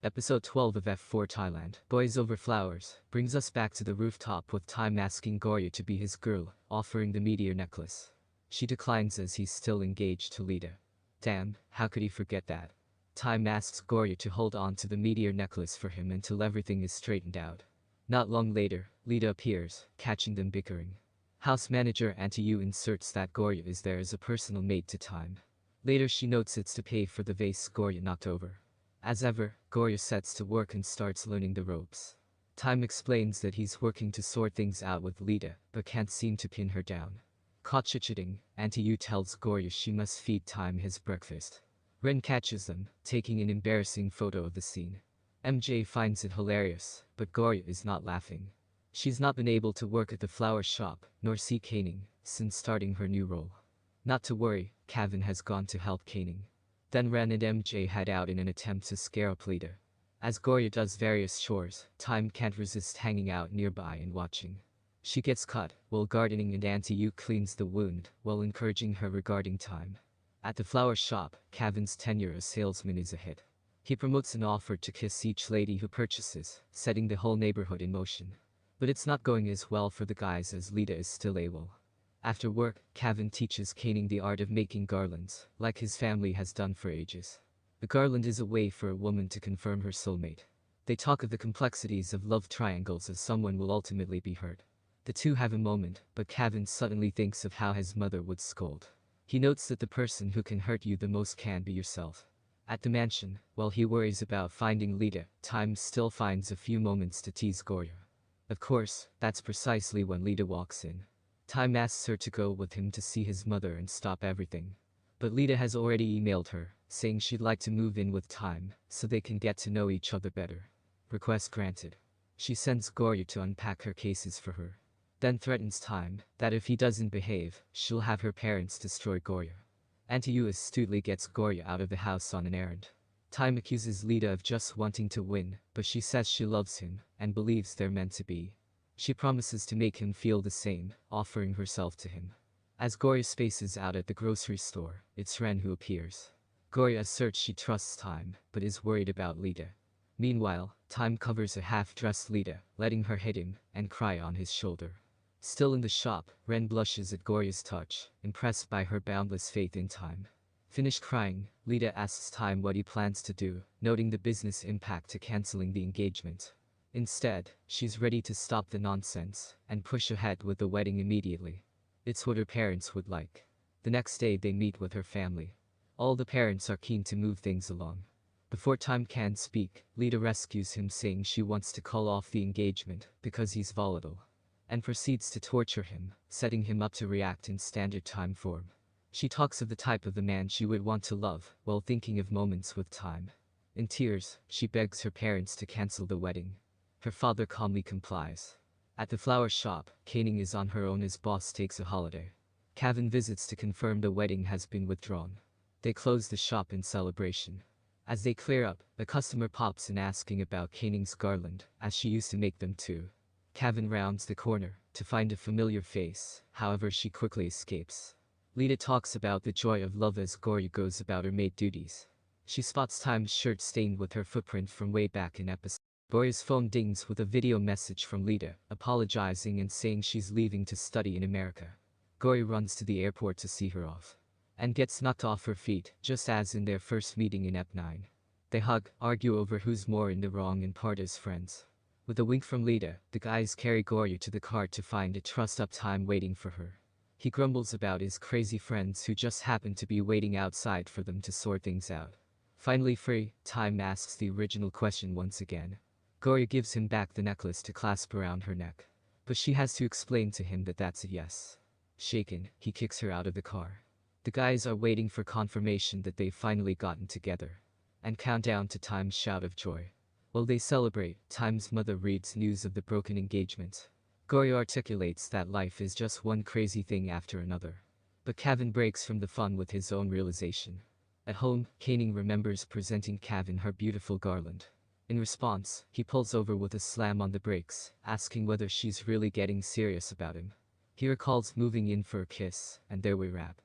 Episode 12 of F4 Thailand. Boys Over Flowers brings us back to the rooftop with Time asking Gorya to be his girl, offering the meteor necklace. She declines as he's still engaged to Lita. Damn, how could he forget that? Time asks Gorya to hold on to the meteor necklace for him until everything is straightened out. Not long later, Lita appears, catching them bickering. House manager Auntie Yu inserts that Gorya is there as a personal maid to Time. Later she notes it's to pay for the vase Gorya knocked over. As ever, Gorya sets to work and starts learning the ropes. Time explains that he's working to sort things out with Lita, but can't seem to pin her down. Caught chit-chatting, Auntie Yu tells Gorya she must feed Time his breakfast. Ren catches them, taking an embarrassing photo of the scene. MJ finds it hilarious, but Gorya is not laughing. She's not been able to work at the flower shop, nor see caning, since starting her new role. Not to worry, Kevin has gone to help caning. Then Ren and MJ head out in an attempt to scare up Lita. As Gorya does various chores, Time can't resist hanging out nearby and watching. She gets cut, while gardening, and Auntie Yu cleans the wound, while encouraging her regarding Time. At the flower shop, Kevin's tenure as salesman is a hit. He promotes an offer to kiss each lady who purchases, setting the whole neighborhood in motion. But it's not going as well for the guys as Lita is still AWOL. After work, Kevin teaches caning the art of making garlands, like his family has done for ages. The garland is a way for a woman to confirm her soulmate. They talk of the complexities of love triangles as someone will ultimately be hurt. The two have a moment, but Kevin suddenly thinks of how his mother would scold. He notes that the person who can hurt you the most can be yourself. At the mansion, while he worries about finding Lita, Time still finds a few moments to tease Gorya. Of course, that's precisely when Lita walks in. Time asks her to go with him to see his mother and stop everything. But Lita has already emailed her, saying she'd like to move in with Time, so they can get to know each other better. Request granted. She sends Gorya to unpack her cases for her. Then threatens Time that if he doesn't behave, she'll have her parents destroy Gorya. Auntie Yu astutely gets Gorya out of the house on an errand. Time accuses Lita of just wanting to win, but she says she loves him, and believes they're meant to be. She promises to make him feel the same, offering herself to him. As Gorya spaces out at the grocery store, it's Ren who appears. Gorya asserts she trusts Time, but is worried about Lita. Meanwhile, Time covers a half-dressed Lita, letting her hit him and cry on his shoulder. Still in the shop, Ren blushes at Gorya's touch, impressed by her boundless faith in Time. Finished crying, Lita asks Time what he plans to do, noting the business impact to canceling the engagement. Instead, she's ready to stop the nonsense and push ahead with the wedding immediately. It's what her parents would like. The next day they meet with her family. All the parents are keen to move things along. Before Time can speak, Lita rescues him, saying she wants to call off the engagement because he's volatile, and proceeds to torture him, setting him up to react in standard Time form. She talks of the type of the man she would want to love, while thinking of moments with Time. In tears, she begs her parents to cancel the wedding. Her father calmly complies. At the flower shop, caning is on her own as boss takes a holiday. Kevin visits to confirm the wedding has been withdrawn. They close the shop in celebration. As they clear up, a customer pops in asking about caning's garland, as she used to make them too. Kevin rounds the corner to find a familiar face, however she quickly escapes. Lita talks about the joy of love as Gorya goes about her maid duties. She spots Time's shirt stained with her footprint from way back in episode. Gorya's phone dings with a video message from Lita, apologizing and saying she's leaving to study in America. Gorya runs to the airport to see her off, and gets knocked off her feet, just as in their first meeting in Ep9. They hug, argue over who's more in the wrong, and part as friends. With a wink from Lita, the guys carry Gorya to the car to find a trussed-up Time waiting for her. He grumbles about his crazy friends who just happen to be waiting outside for them to sort things out. Finally free, Time asks the original question once again. Gorya gives him back the necklace to clasp around her neck, but she has to explain to him that that's a yes. Shaken, he kicks her out of the car. The guys are waiting for confirmation that they've finally gotten together, and count down to Time's shout of joy. While they celebrate, Time's mother reads news of the broken engagement. Gorya articulates that life is just one crazy thing after another. But Kevin breaks from the fun with his own realization. At home, caning remembers presenting Kevin her beautiful garland. In response, he pulls over with a slam on the brakes, asking whether she's really getting serious about him. He recalls moving in for a kiss, and there we wrap.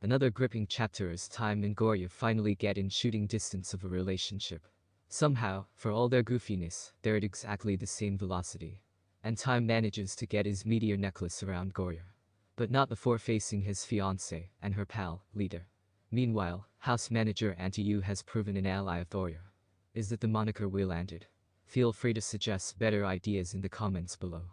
Another gripping chapter as Time and Gorya finally get in shooting distance of a relationship. Somehow, for all their goofiness, they're at exactly the same velocity. And Time manages to get his meteor necklace around Gorya. But not before facing his fiancée and her pal, Leader. Meanwhile, house manager Auntie Yu has proven an ally of Gorya. Is that the moniker we landed? Feel free to suggest better ideas in the comments below.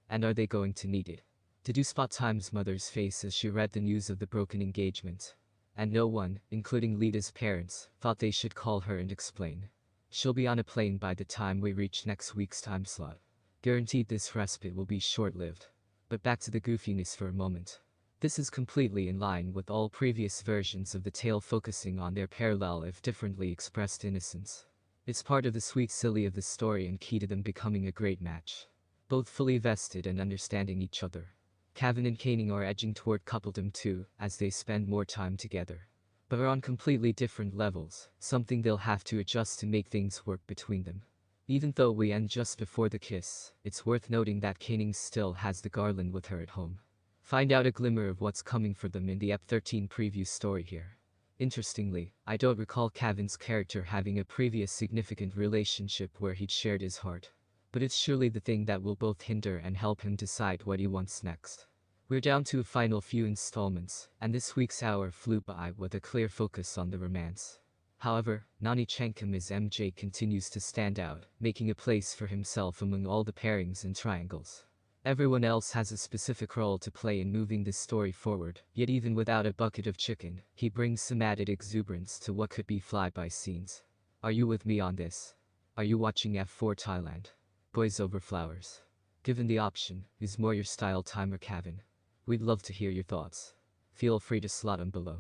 And are they going to need it? Did you spot Time's mother's face as she read the news of the broken engagement? And no one, including Lita's parents, thought they should call her and explain. She'll be on a plane by the time we reach next week's time slot. Guaranteed this respite will be short-lived. But back to the goofiness for a moment. This is completely in line with all previous versions of the tale, focusing on their parallel if differently expressed innocence. It's part of the sweet silly of the story and key to them becoming a great match. Both fully vested and understanding each other. Kevin and Kaning are edging toward coupledom too, as they spend more time together. But are on completely different levels, something they'll have to adjust to make things work between them. Even though we end just before the kiss, it's worth noting that Kaning still has the garland with her at home. Find out a glimmer of what's coming for them in the Ep 13 preview story here. Interestingly, I don't recall Kevin's character having a previous significant relationship where he'd shared his heart. But it's surely the thing that will both hinder and help him decide what he wants next. We're down to a final few installments, and this week's hour flew by with a clear focus on the romance. However, Nani Chankum as MJ continues to stand out, making a place for himself among all the pairings and triangles. Everyone else has a specific role to play in moving this story forward, yet even without a bucket of chicken, he brings some added exuberance to what could be flyby scenes. Are you with me on this? Are you watching F4 Thailand? Boys over flowers. Given the option, is more your style, Time or Kevin? We'd love to hear your thoughts. Feel free to slot them below.